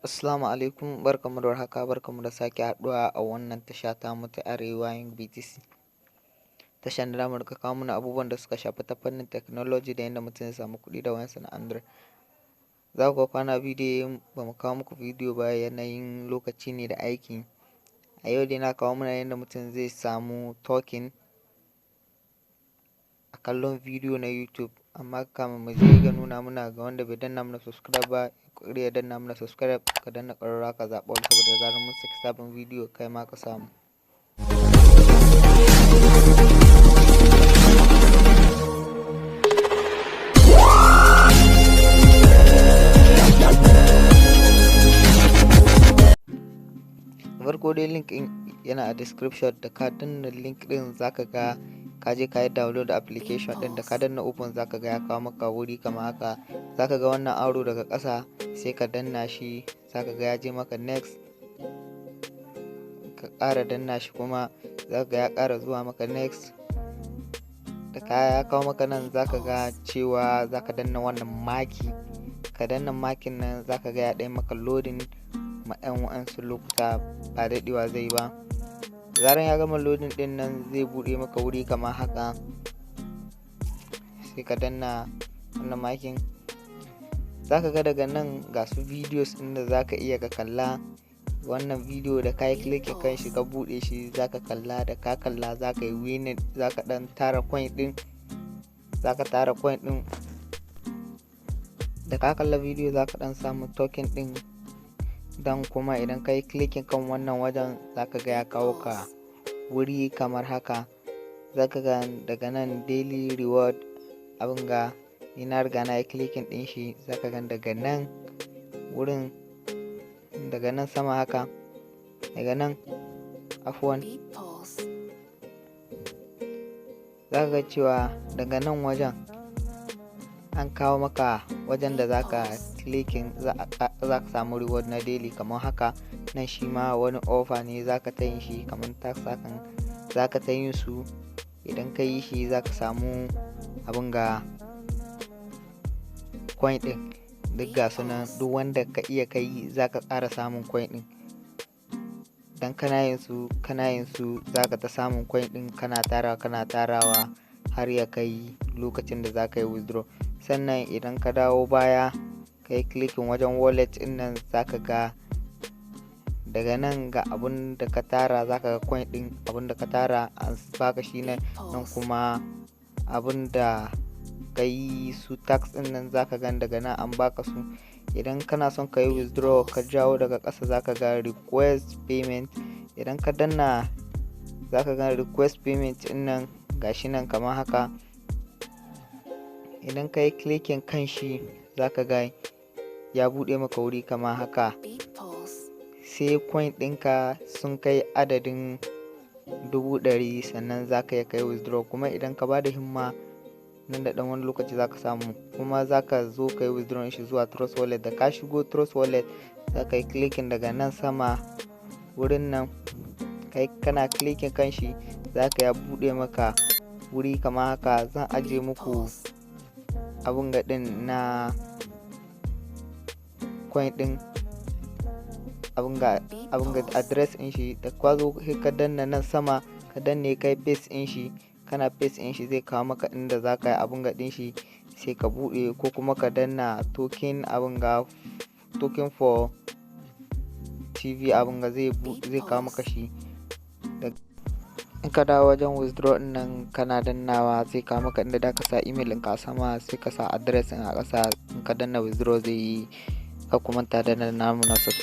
Assalamu alaikum, barkamu da warhaka, barkamu da sake haɗuwa a wannan tasha tamu ta Arewa Young BTC. Tashan da zamu riƙa kawo mana abubuwan da suka shafi ta fannin technology da yadda mutum zai samu kuɗi da wayansa na Android. Za ku ga kwana biyu dai ba mu kawo muku bidiyo ba, yanayin lokaci ne da aiki. A yau dai na kawo mana yadda mutum zai samu token a kallon bidiyo na YouTube, amma kamin mu je ga nuna muna ga wanda bai danna mana subscribe ba, ya danna mana subscribe, ka danna ƙararrawa ka zaɓa wani saboda zarar mun saki sabon bidiyo kai ma ka samu. Farko dai link ɗin yana a description, da ka danna link ɗin zaka ga ka je ka yi download application ɗin, da ka danna open zaka ga ya kawo maka wuri kamar haka. Zaka ga wannan arrow daga ƙasa sai ka danna shi, zaka ga ya je maka next, ka ƙara danna shi kuma zaka ga ya ƙara zuwa maka next. Da ya kawo maka nan zaka ga cewa zaka danna wannan maki, ka danna makin nan zaka ga ya ɗai maka loading ma ɗan wa'ansu lokuta, ba daɗewa zai ba. Zaran ya gama loading ɗin nan zai buɗe maka wuri kamar haka, sai ka danna wannan makin. Zaka ga daga nan ga su videos ɗin da zaka iya ka kalla. Wannan bidiyo da ka yi click kan shi ka buɗe shi zaka kalla, da ka kalla zaka yi winning, zaka ɗan tara coin ɗin, zaka tara coin ɗin. Da ka kalla bidiyo zaka ɗan samu token ɗin. Dan kuma idan ka yi clicking kan wannan wajen zaka ga ya kawo ka wuri kamar haka. Zaka ga daga nan daily reward abin ga ni na riga na yi clicking ɗin shi. Zaka ga daga nan wurin, daga nan sama haka, daga nan afwan, zaka ga cewa daga nan wajen an kawo maka wajen da zaka clicking za ka samu reward na daily kamar haka. Nan shi ma wani offer ne zaka ta yin shi kamar tax hakan, zaka ta yin su. Idan ka yi shi zaka samu abin ga coin ɗin, duk ga su nan, duk wanda ka iya kai zaka ƙara samun coin ɗin. Dan kana yin su zaka ta samun coin ɗin, kana tarawa har ya kai lokacin da zaka yi withdraw. Sannan idan ka dawo baya ka yi clicking wajen wallet ɗin nan zaka ga daga nan ga abun da ka tara, zaka ga coin ɗin abun da ka tara an baka shi nan kuma abun da ka yi su tax ɗin nan zaka ga daga nan an baka su. Idan kana son ka yi withdraw ka jawo daga ƙasa zaka ga request payment. Idan ka danna zaka ga request payment ɗin nan gashi nan kamar haka. Idan ka yi clicking kan shi zaka ga ya buɗe maka wuri kamar haka. Sai coin ɗinka sun kai adadin 100,000 sannan zaka yi kai withdraw. Kuma idan ka bada himma nan da ɗan wani lokaci zaka samu, kuma zaka zo ka yi withdraw shi zuwa Trust Wallet. Da ka shigo Trust Wallet zaka yi clicking daga nan sama wurin nan, kai kana clicking kan shi zaka ya buɗe maka wuri kamar haka. Zan ajiye muku abun ga ɗin na coin ɗin, abun ga address ɗin shi. Da ka zo ka danna nan sama, ka danne kai paste ɗin shi, kana paste ɗin shi zai kawo maka inda zaka yi abun ga ɗin shi, sai ka buɗe. Ko kuma ka danna token abun ga token for TV abun ga zai kawo maka shi. In ka dawo wajen withdraw ɗin nan kana dannawa zai kawo maka inda zaka sa email ɗinka a sama, sai ka sa address ɗin a ƙasa. In ka danna withdraw zai yi. Ka kuma ta danna namu na subscribe.